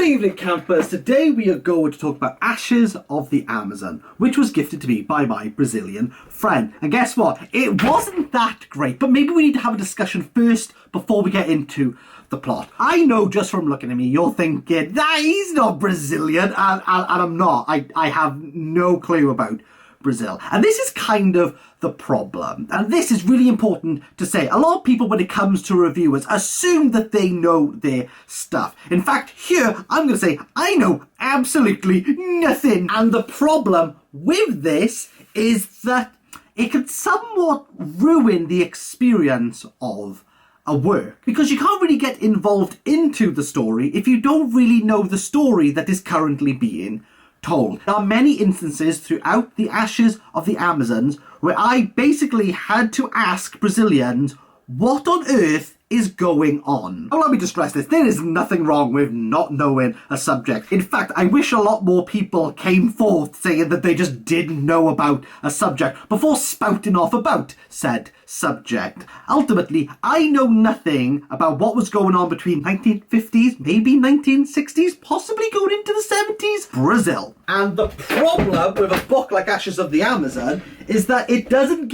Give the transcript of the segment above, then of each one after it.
evening, campers. Today we are going to talk about Ashes of the Amazon, which was gifted to me by my Brazilian friend. And guess what? It wasn't that great, but maybe we need to have a discussion first before we get into the plot. I know just from looking at me, you're thinking, nah, he's not Brazilian, and I'm not. I have no clue about Brazil. And this is kind of the problem. And this is really important to say. A lot of people, when it comes to reviewers, assume that they know their stuff. In fact, here, I'm going to say, I know absolutely nothing. And the problem with this is that it could somewhat ruin the experience of a work, because you can't really get involved into the story if you don't really know the story that is currently being told. There are many instances throughout the Ashes of the Amazons where I basically had to ask Brazilians, what on earth is going on? Allow me to stress this, there is nothing wrong with not knowing a subject. In fact, I wish a lot more people came forth saying that they just didn't know about a subject before spouting off about said subject. Ultimately, I know nothing about what was going on between 1950s, maybe 1960s, possibly going into the 70s, Brazil. And the problem with a book like Ashes of the Amazon is that it doesn't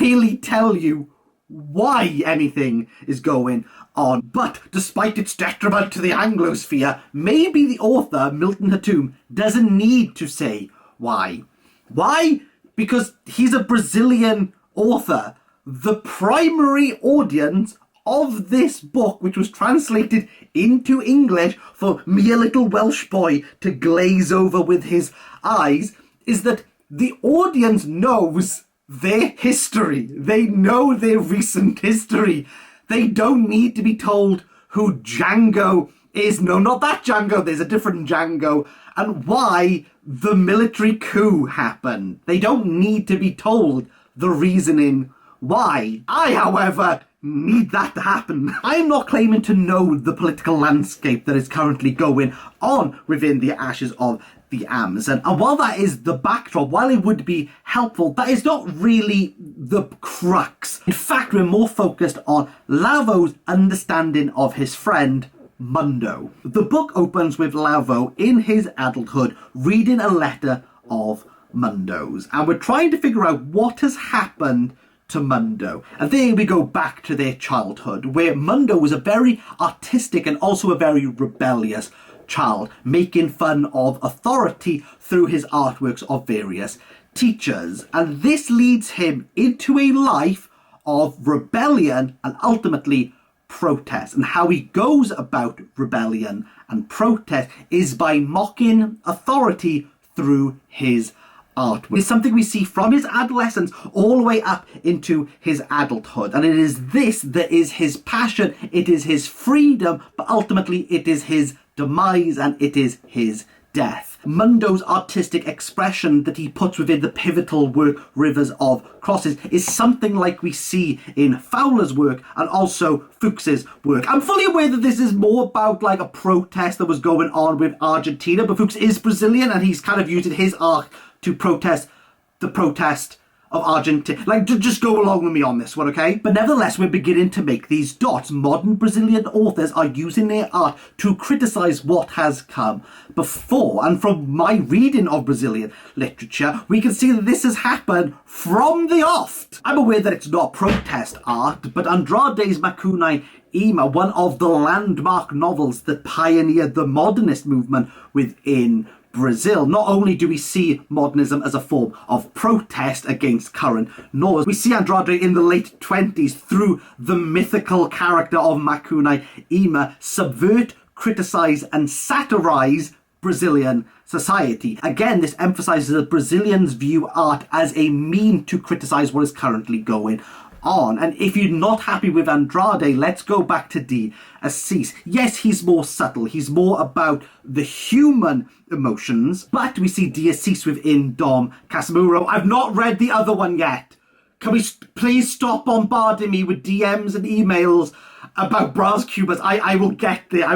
really tell you why anything is going on. But despite its detriment to the Anglosphere, maybe the author, Milton Hatum, doesn't need to say why. Why? Because he's a Brazilian author. The primary audience of this book, which was translated into English for me, a little Welsh boy, to glaze over with his eyes, is that the audience knows their history. They know their recent history. They don't need to be told who Django is. No, not that Django. There's a different Django. And why the military coup happened. They don't need to be told the reasoning why. I, however, need that to happen. I am not claiming to know the political landscape that is currently going on within the Ashes of the Amazon. And while that is the backdrop, while it would be helpful, that is not really the crux. In fact, we're more focused on Lavo's understanding of his friend, Mundo. The book opens with Lavo in his adulthood reading a letter of Mundo's. And we're trying to figure out what has happened to Mundo. And there we go back to their childhood, where Mundo was a very artistic and also a very rebellious child, making fun of authority through his artworks of various teachers. And this leads him into a life of rebellion and ultimately protest. And how he goes about rebellion and protest is by mocking authority through his artwork. It's something we see from his adolescence all the way up into his adulthood. And it is this that is his passion, it is his freedom, but ultimately it is his demise and it is his death. Mundo's artistic expression that he puts within the pivotal work Rivers of Crosses is something like we see in Fowler's work and also Fuchs's work. I'm fully aware that this is more about like a protest that was going on with Argentina, but Fuchs is Brazilian and he's kind of using his art to protest the protest of Argentina. Like, just go along with me on this one, okay? But nevertheless, we're beginning to make these dots. Modern Brazilian authors are using their art to criticize what has come before. And from my reading of Brazilian literature, we can see that this has happened from the off. I'm aware that it's not protest art, but Andrade's Macunaíma, one of the landmark novels that pioneered the modernist movement within Brazil. Not only do we see modernism as a form of protest against current norms, we see Andrade in the late 20s through the mythical character of Macunaíma subvert, criticize and satirize Brazilian society. Again, this emphasizes that Brazilians view art as a mean to criticize what is currently going on. And if you're not happy with Andrade, let's go back to D. Assis. Yes, he's more subtle. He's more about the human emotions, but we see D. Assis within Dom Casimiro. I've not read the other one yet. Can we please stop bombarding me with DMs and emails about Bras Cubas? I will get there. I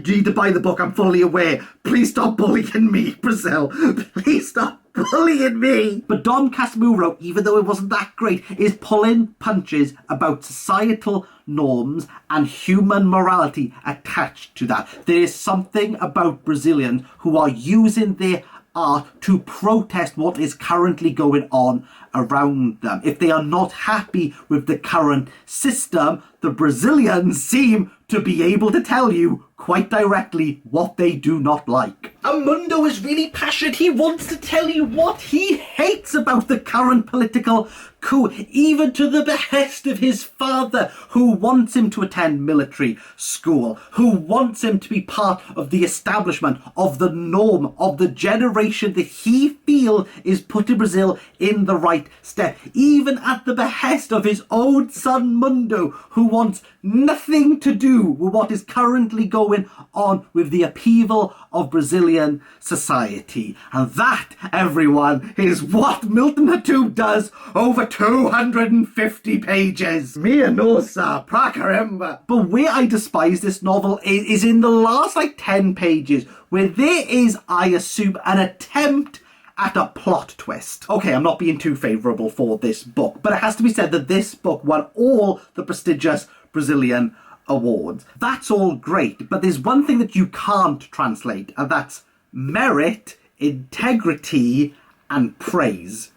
need to buy the book. I'm fully aware. Please stop bullying me, Brazil. Please stop bullying me. But Dom Casimiro, even though it wasn't that great, is pulling punches about societal norms and human morality attached to that. There is something about Brazilians who are using their art to protest what is currently going on around them. If they are not happy with the current system, the Brazilians seem to be able to tell you quite directly what they do not like. Amundo is really passionate. He wants to tell you what he hates about the current political coup, even to the behest of his father, who wants him to attend military school, who wants him to be part of the establishment, of the norm, of the generation that he feels is putting Brazil in the right step, even at the behest of his own son Mundo, who wants nothing to do with what is currently going on with the upheaval of Brazilian society. And that, everyone, is what Milton Hatoum does over 250 pages. Mia nosa, pracaremba. But where I despise this novel is in the last 10 pages, where there is, I assume, an attempt at a plot twist. Okay, I'm not being too favourable for this book, but it has to be said that this book won all the prestigious Brazilian awards. That's all great, but there's one thing that you can't translate, and that's merit, integrity, and praise.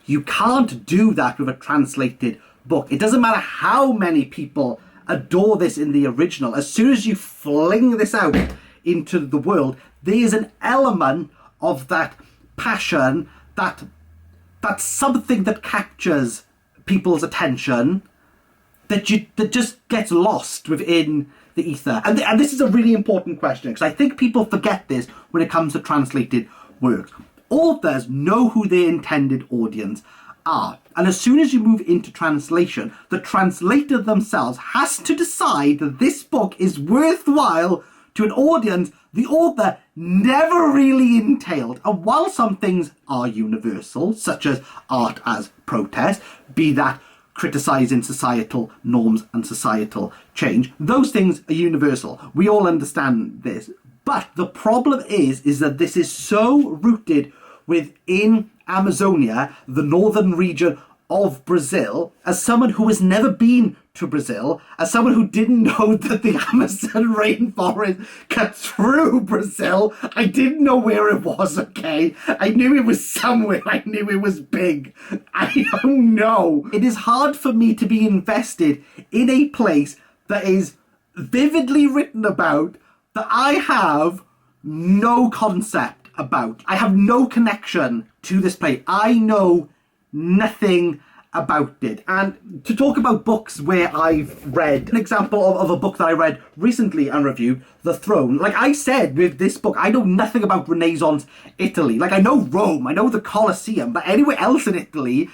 You can't do that with a translated book. It doesn't matter how many people adore this in the original. As soon as you fling this out into the world, there's an element of that passion, that's something that captures people's attention, that just gets lost within the ether. And this is a really important question, because I think people forget this when it comes to translated works. Authors know who their intended audience are. And as soon as you move into translation, the translator themselves has to decide that this book is worthwhile to an audience the author never really entailed. And while some things are universal, such as art as protest, be that criticising societal norms and societal change, those things are universal. We all understand this. But the problem is that this is so rooted within Amazonia, the northern region of Brazil. As someone who has never been to Brazil, as someone who didn't know that the Amazon rainforest cut through Brazil, I didn't know where it was, okay? I knew it was somewhere. I knew it was big. I don't know. It is hard for me to be invested in a place that is vividly written about, that I have no concept about. I have no connection to this place. I know nothing about it. And to talk about books where I've read, an example of a book that I read recently and reviewed, The Throne. Like I said with this book, I know nothing about Renaissance Italy. Like I know Rome, I know the Colosseum, but anywhere else in Italy,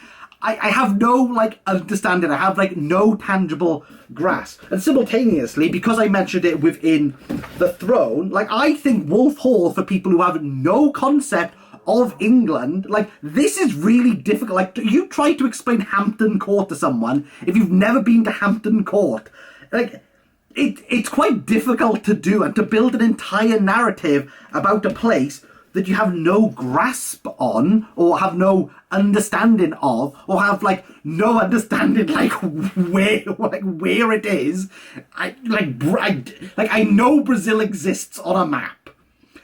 I have no understanding. I have no tangible grasp. And simultaneously, because I mentioned it within The Throne, I think Wolf Hall, for people who have no concept of England, this is really difficult. You try to explain Hampton Court to someone if you've never been to Hampton Court. It's quite difficult to do, and to build an entire narrative about a place that you have no grasp on, or have no understanding of, or have no understanding where it is. I know Brazil exists on a map.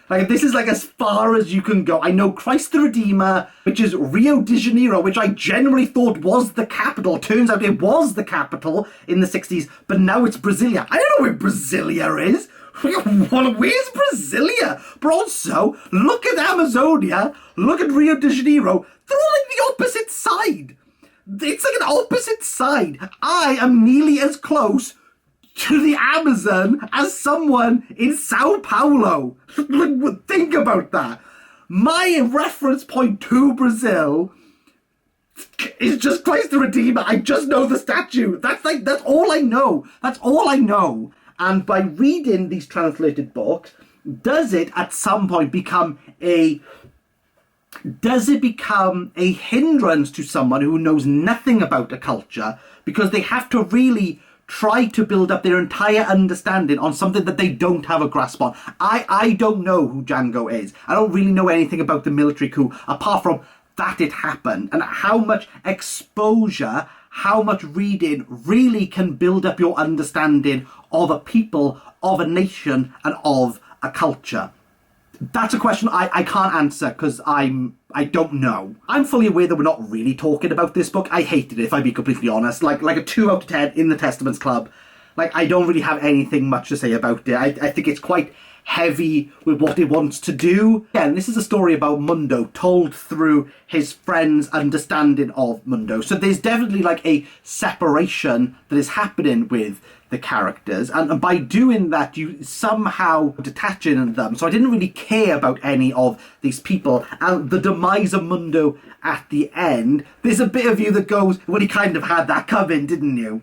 This is as far as you can go. I know Christ the Redeemer, which is Rio de Janeiro, which I generally thought was the capital. Turns out it was the capital in the 60s, but now it's Brasilia. I don't know where Brasilia is. Where's Brasilia? But also, look at Amazonia, look at Rio de Janeiro. They're all the opposite side. It's an opposite side. I am nearly as close to the Amazon as someone in Sao Paulo. Think about that. My reference point to Brazil is just Christ the Redeemer. I just know the statue. That's all I know. That's all I know. And by reading these translated books, does it at some point become a hindrance to someone who knows nothing about a culture, because they have to really try to build up their entire understanding on something that they don't have a grasp on? I don't know who Django is. I don't really know anything about the military coup, apart from that it happened, and how much exposure how much reading really can build up your understanding of a people, of a nation, and of a culture? That's a question I can't answer because I don't know. I'm fully aware that we're not really talking about this book. I hated it, if I be completely honest. Like a 2 out of 10 in the Testaments Club. Like, I don't really have anything much to say about it. I think it's quite heavy with what it wants to do. Again, this is a story about Mundo told through his friend's understanding of Mundo. So there's definitely like a separation that is happening with the characters, and by doing that you somehow detaching them. So I didn't really care about any of these people, and the demise of Mundo at the end, there's a bit of you that goes, well, he kind of had that coming, didn't you?